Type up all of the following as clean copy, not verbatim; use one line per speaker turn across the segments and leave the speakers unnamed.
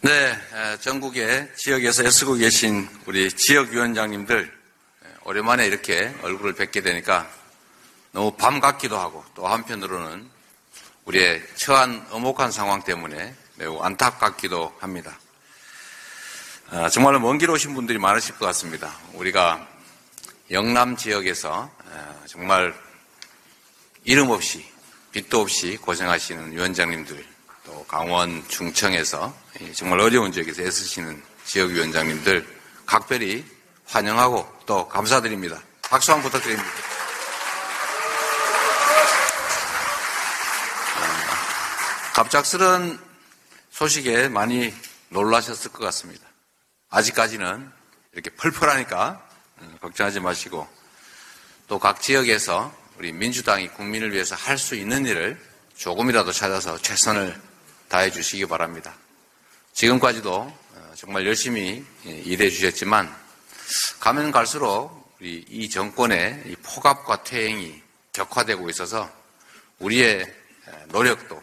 네, 전국의 지역에서 애쓰고 계신 우리 지역위원장님들 오랜만에 이렇게 얼굴을 뵙게 되니까 너무 밤 같기도 하고 또 한편으로는 우리의 처한 엄혹한 상황 때문에 매우 안타깝기도 합니다. 정말로 먼 길 오신 분들이 많으실 것 같습니다. 우리가 영남 지역에서 정말 이름 없이 빛도 없이 고생하시는 위원장님들, 또 강원 충청에서 정말 어려운 지역에서 애쓰시는 지역위원장님들 각별히 환영하고 또 감사드립니다. 박수 한번 부탁드립니다. 갑작스런 소식에 많이 놀라셨을 것 같습니다. 아직까지는 이렇게 펄펄하니까 걱정하지 마시고 또 각 지역에서 우리 민주당이 국민을 위해서 할 수 있는 일을 조금이라도 찾아서 최선을 다해 주시기 바랍니다. 지금까지도 정말 열심히 일해 주셨지만 가면 갈수록 우리 이 정권의 이 폭압과 퇴행이 격화되고 있어서 우리의 노력도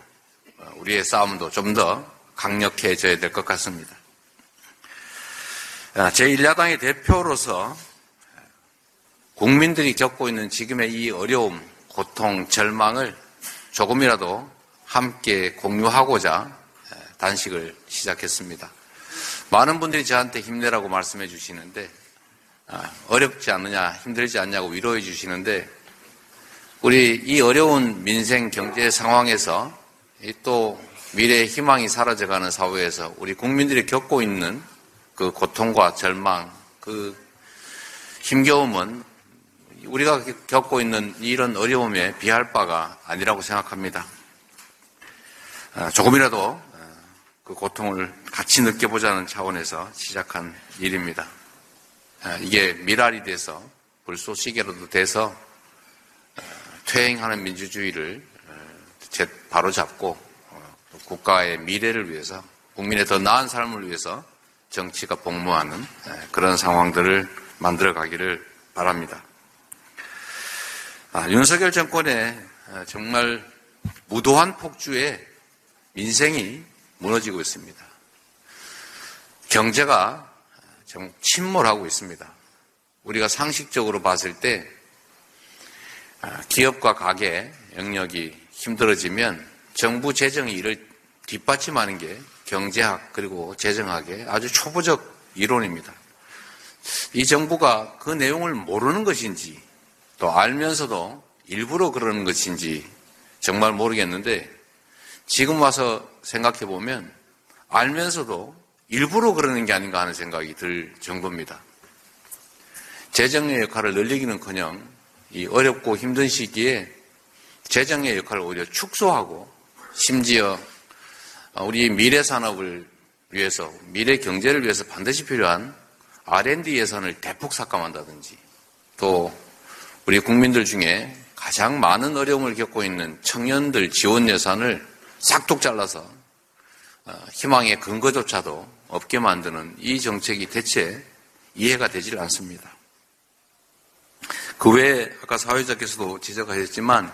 우리의 싸움도 좀 더 강력해져야 될 것 같습니다. 제1야당의 대표로서 국민들이 겪고 있는 지금의 이 어려움, 고통, 절망을 조금이라도 함께 공유하고자 단식을 시작했습니다. 많은 분들이 저한테 힘내라고 말씀해 주시는데 어렵지 않느냐, 힘들지 않냐고 위로해 주시는데 우리 이 어려운 민생 경제 상황에서 또 미래의 희망이 사라져가는 사회에서 우리 국민들이 겪고 있는 그 고통과 절망, 그 힘겨움은 우리가 겪고 있는 이런 어려움에 비할 바가 아니라고 생각합니다. 조금이라도 그 고통을 같이 느껴보자는 차원에서 시작한 일입니다. 이게 미랄이 돼서 불쏘시개로도 돼서 퇴행하는 민주주의를 바로잡고 국가의 미래를 위해서 국민의 더 나은 삶을 위해서 정치가 복무하는 그런 상황들을 만들어 가기를 바랍니다. 윤석열 정권의 정말 무도한 폭주에 민생이 무너지고 있습니다. 경제가 좀 침몰하고 있습니다. 우리가 상식적으로 봤을 때 기업과 가게 영역이 힘들어지면 정부 재정이 이를 뒷받침하는 게 경제학 그리고 재정학의 아주 초보적 이론입니다. 이 정부가 그 내용을 모르는 것인지 또 알면서도 일부러 그러는 것인지 정말 모르겠는데 지금 와서 생각해 보면 알면서도 일부러 그러는 게 아닌가 하는 생각이 들 정도입니다. 재정의 역할을 늘리기는커녕 이 어렵고 힘든 시기에 재정의 역할을 오히려 축소하고 심지어 우리 미래 산업을 위해서 미래 경제를 위해서 반드시 필요한 R&D 예산을 대폭 삭감한다든지 또 우리 국민들 중에 가장 많은 어려움을 겪고 있는 청년들 지원 예산을 싹둑 잘라서 희망의 근거조차도 없게 만드는 이 정책이 대체 이해가 되질 않습니다. 그 외에 아까 사회자께서도 지적하셨지만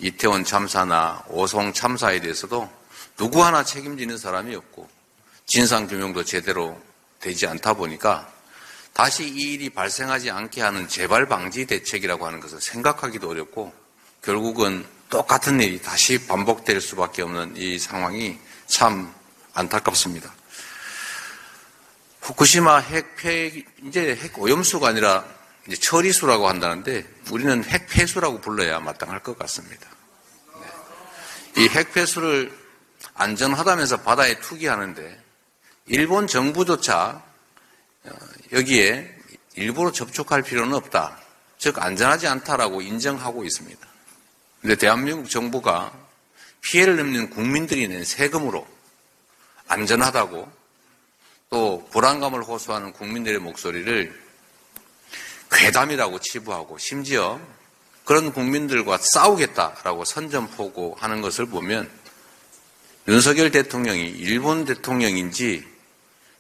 이태원 참사나 오송 참사에 대해서도 누구 하나 책임지는 사람이 없고 진상규명도 제대로 되지 않다 보니까 다시 이 일이 발생하지 않게 하는 재발 방지 대책이라고 하는 것을 생각하기도 어렵고 결국은 똑같은 일이 다시 반복될 수밖에 없는 이 상황이 참 안타깝습니다. 후쿠시마 이제 핵 오염수가 아니라 이제 처리수라고 한다는데 우리는 핵폐수라고 불러야 마땅할 것 같습니다. 이 핵폐수를 안전하다면서 바다에 투기하는데 일본 정부조차 여기에 일부러 접촉할 필요는 없다. 즉 안전하지 않다라고 인정하고 있습니다. 그런데 대한민국 정부가 피해를 입는 국민들이 낸 세금으로 안전하다고 또 불안감을 호소하는 국민들의 목소리를 괴담이라고 치부하고 심지어 그런 국민들과 싸우겠다라고 선전포고하는 것을 보면 윤석열 대통령이 일본 대통령인지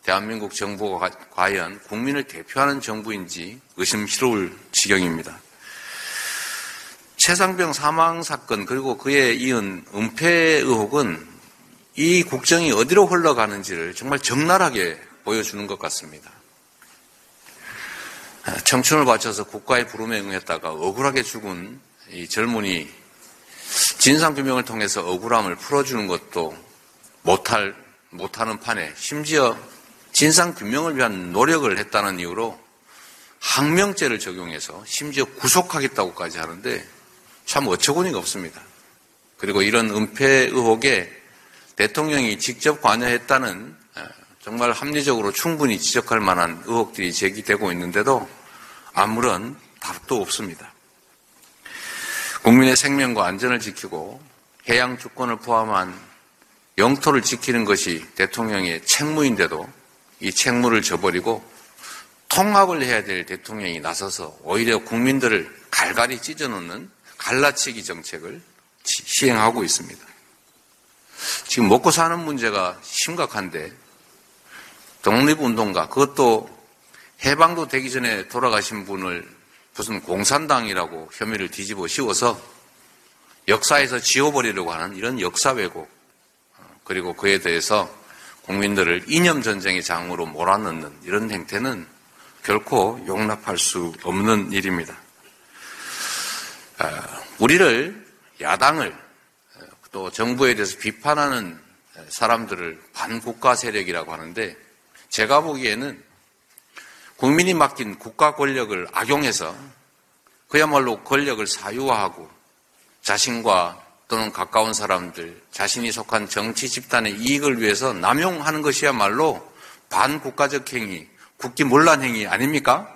대한민국 정부가 과연 국민을 대표하는 정부인지 의심스러울 지경입니다. 최상병 사망 사건 그리고 그에 이은 은폐 의혹은 이 국정이 어디로 흘러가는지를 정말 적나라하게 보여주는 것 같습니다. 청춘을 바쳐서 국가의 부름에 응했다가 억울하게 죽은 이 젊은이 진상규명을 통해서 억울함을 풀어주는 것도 못하는 판에 심지어 진상규명을 위한 노력을 했다는 이유로 항명죄를 적용해서 심지어 구속하겠다고까지 하는데 참 어처구니가 없습니다. 그리고 이런 은폐 의혹에 대통령이 직접 관여했다는 정말 합리적으로 충분히 지적할 만한 의혹들이 제기되고 있는데도 아무런 답도 없습니다. 국민의 생명과 안전을 지키고 해양 주권을 포함한 영토를 지키는 것이 대통령의 책무인데도 이 책무를 저버리고 통합을 해야 될 대통령이 나서서 오히려 국민들을 갈갈이 찢어놓는 갈라치기 정책을 시행하고 있습니다. 지금 먹고 사는 문제가 심각한데 독립운동가, 그것도 해방도 되기 전에 돌아가신 분을 무슨 공산당이라고 혐의를 뒤집어 씌워서 역사에서 지워버리려고 하는 이런 역사 왜곡, 그리고 그에 대해서 국민들을 이념전쟁의 장으로 몰아넣는 이런 행태는 결코 용납할 수 없는 일입니다. 우리를, 야당을, 또 정부에 대해서 비판하는 사람들을 반국가 세력이라고 하는데, 제가 보기에는 국민이 맡긴 국가 권력을 악용해서 그야말로 권력을 사유화하고 자신과 또는 가까운 사람들, 자신이 속한 정치 집단의 이익을 위해서 남용하는 것이야말로 반국가적 행위, 국기문란 행위 아닙니까?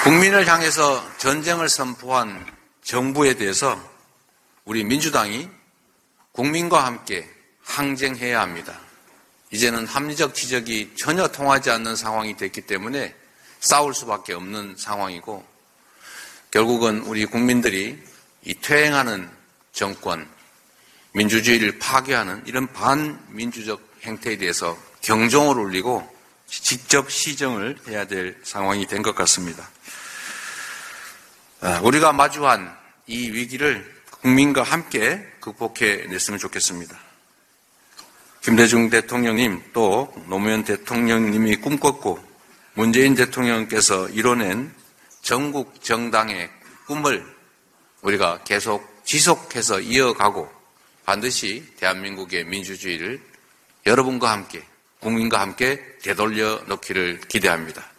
국민을 향해서 전쟁을 선포한 정부에 대해서 우리 민주당이 국민과 함께 항쟁해야 합니다. 이제는 합리적 지적이 전혀 통하지 않는 상황이 됐기 때문에 싸울 수밖에 없는 상황이고, 결국은 우리 국민들이 이 퇴행하는 정권, 민주주의를 파괴하는 이런 반민주적 행태에 대해서 경종을 울리고 직접 시정을 해야 될 상황이 된 것 같습니다. 우리가 마주한 이 위기를 국민과 함께 극복해냈으면 좋겠습니다. 김대중 대통령님, 또 노무현 대통령님이 꿈꿨고 문재인 대통령께서 이뤄낸 전국 정당의 꿈을 우리가 계속 지속해서 이어가고 반드시 대한민국의 민주주의를 여러분과 함께, 국민과 함께 되돌려 놓기를 기대합니다.